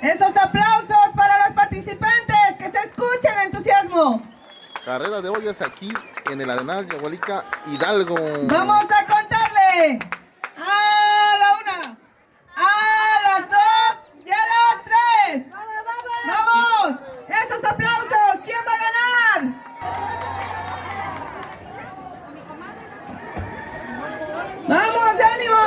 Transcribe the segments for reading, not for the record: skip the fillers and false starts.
Esos aplausos para los participantes, que se escuche el entusiasmo. Carrera de ollas aquí en el Arenal Yagualica, Hidalgo. Vamos a contarle. A la 1, a las 2 y a las 3. ¡Vamos! ¡Esos aplausos! ¿Quién va a ganar? ¡Vamos, ánimo!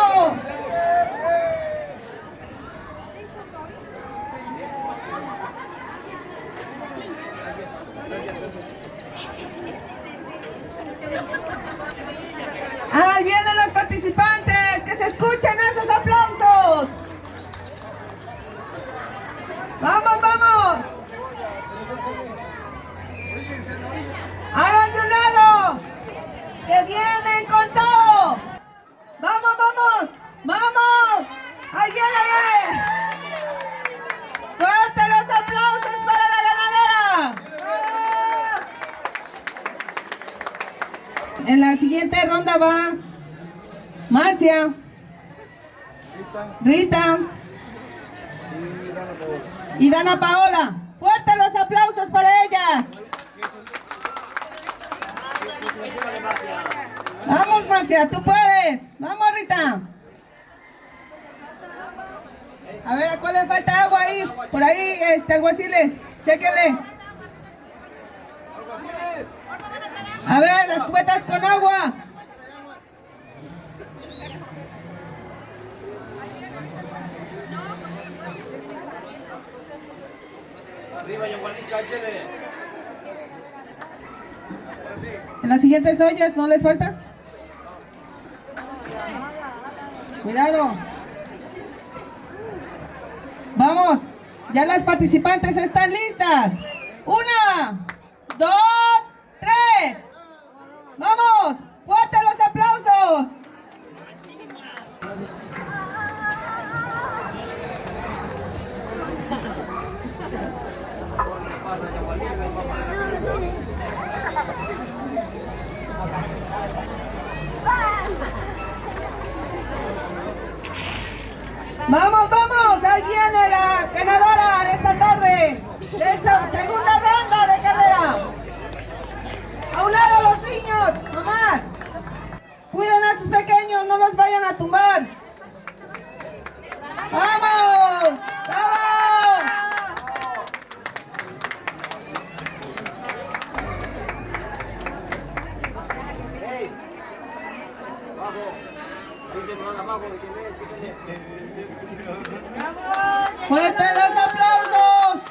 ¡Ahí vienen los participantes! ¡Que se escuchen esos aplausos! ¡Vamos, vamos! ¡Háganse un lado! ¡Que vienen con todo! ¡Vamos, vamos! ¡Vamos! ¡Ahí viene, ahí viene! ¡Fuerte los aplausos para la ganadera! En la siguiente ronda va Marcia, Rita y Dana Paola. ¡Fuerte los aplausos para ellas! Vamos, Marcia, tú puedes. Vamos, Rita. A ver, ¿a cuál le falta agua ahí? Por ahí, alguaciles, chéquenle. A ver, las cubetas con agua. En las siguientes ollas, ¿no les falta? Cuidado. Vamos, ya las participantes están listas. 1, 2, 3. ¡Vamos! ¡Fuerte los aplausos! ¡Vamos, vamos! Ahí viene la ganadora de esta tarde, de esta segunda ronda de carrera. ¡A un lado los niños! ¡Mamás! Cuiden a sus pequeños, no los vayan a tumbar. ¡Vamos! ¡Vamos! ¡Fuerte los aplausos!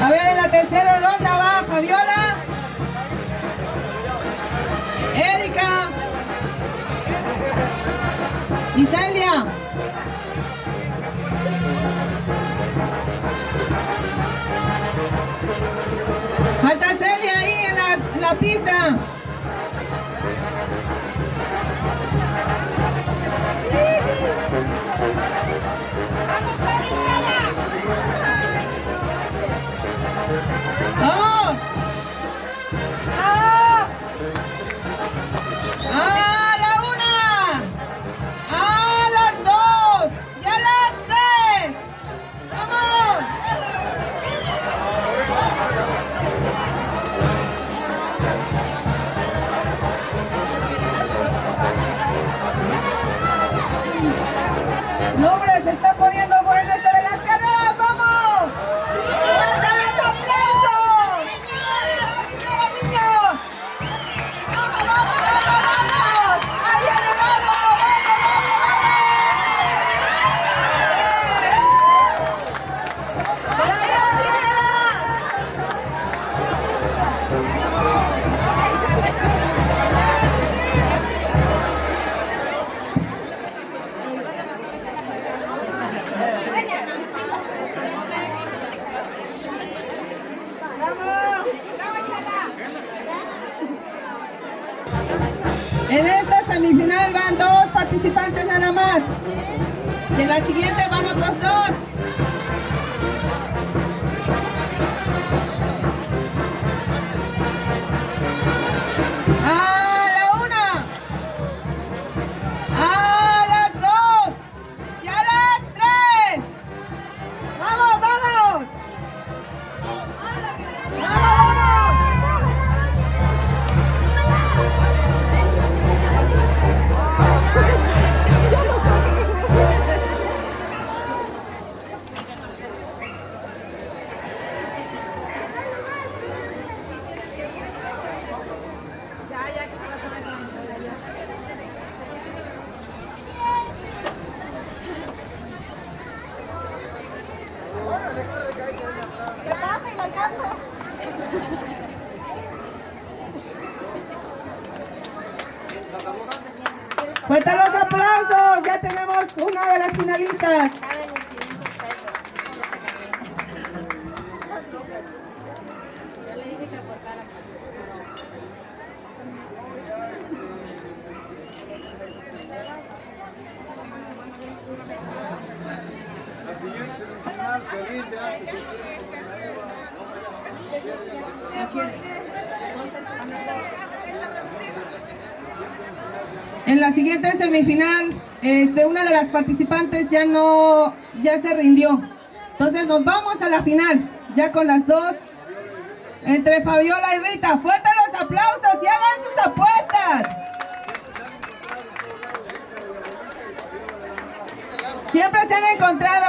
A ver, en la tercera ronda va Fabiola, Erika y Celia. Falta Celia ahí en la pista. ¡Vamos! ¡Ah! ¡A la 1! ¡A las 2! ¡Y a las 3! ¡Vamos! ¡No, hombre! ¡Se está poniendo bueno esto de las carreras! ¡Vamos! ¡Fuerte los aplausos! ¡Vamos, niños! ¡Vamos, vamos, vamos, vamos! ¡Ahí viene, vamos, vamos, vamos, vamos! ¡Por allá, en esta semifinal van 2 participantes nada más. Y en la siguiente van otros 2. Fuerte los aplausos, ya tenemos una de las finalistas. En la siguiente semifinal, una de las participantes ya se rindió. Entonces nos vamos a la final, ya con las dos, entre Fabiola y Rita. Fuerte los aplausos y hagan sus apuestas. Siempre se han encontrado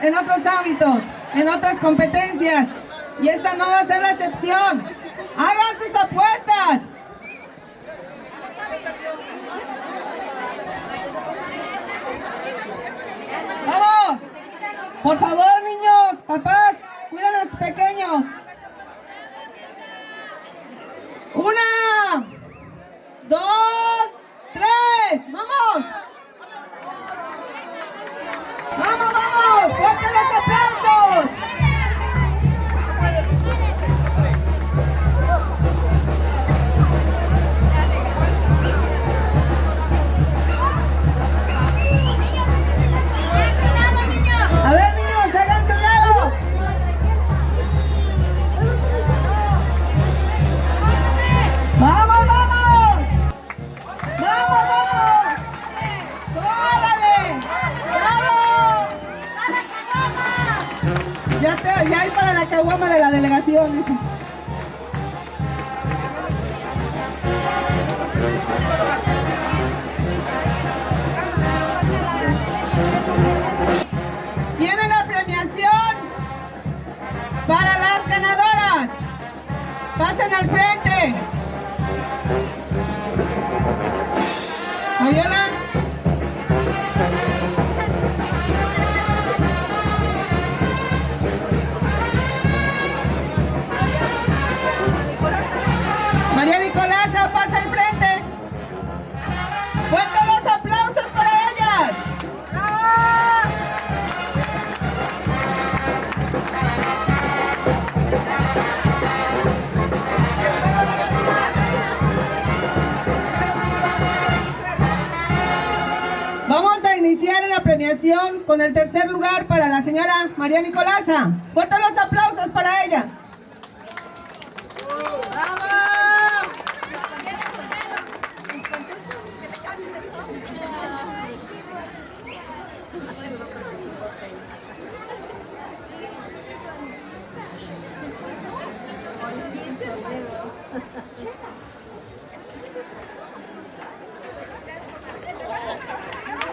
en otros ámbitos, en otras competencias, y esta no va a ser la excepción. Hagan sus apuestas. ¡Vamos! Por favor, niños, papás, cuiden a sus pequeños. 1, 2, 3, ¡vamos! ¡Vamos, vamos! ¡Fuerte los aplausos! A ver, niños, háganse a un lado. ¡Vamos, vamos! ¡Vamos, vamos! ¡Órale! ¡Vamos! Ya hay para la caguama de la delegación, dice. Tiene la premiación para las ganadoras. Pasen al frente. Fabiola. María Nicolasa, pasa al frente. Fuerte los aplausos para ellas. ¡Bravo! Vamos a iniciar la premiación con el tercer lugar para la señora María Nicolasa. Fuerte los aplausos para ella.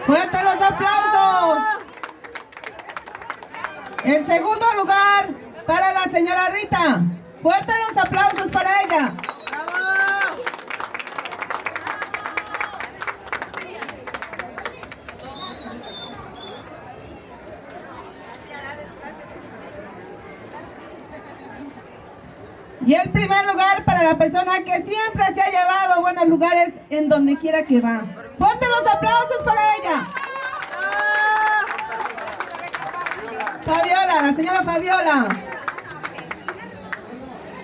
¡Fuerte los aplausos! El segundo lugar para la señora Rita. ¡Fuerte los aplausos para ella! Y el primer lugar para la persona que siempre se ha llevado a buenos lugares en donde quiera que va. ¡Fuerte los aplausos para ella! Fabiola, la señora Fabiola.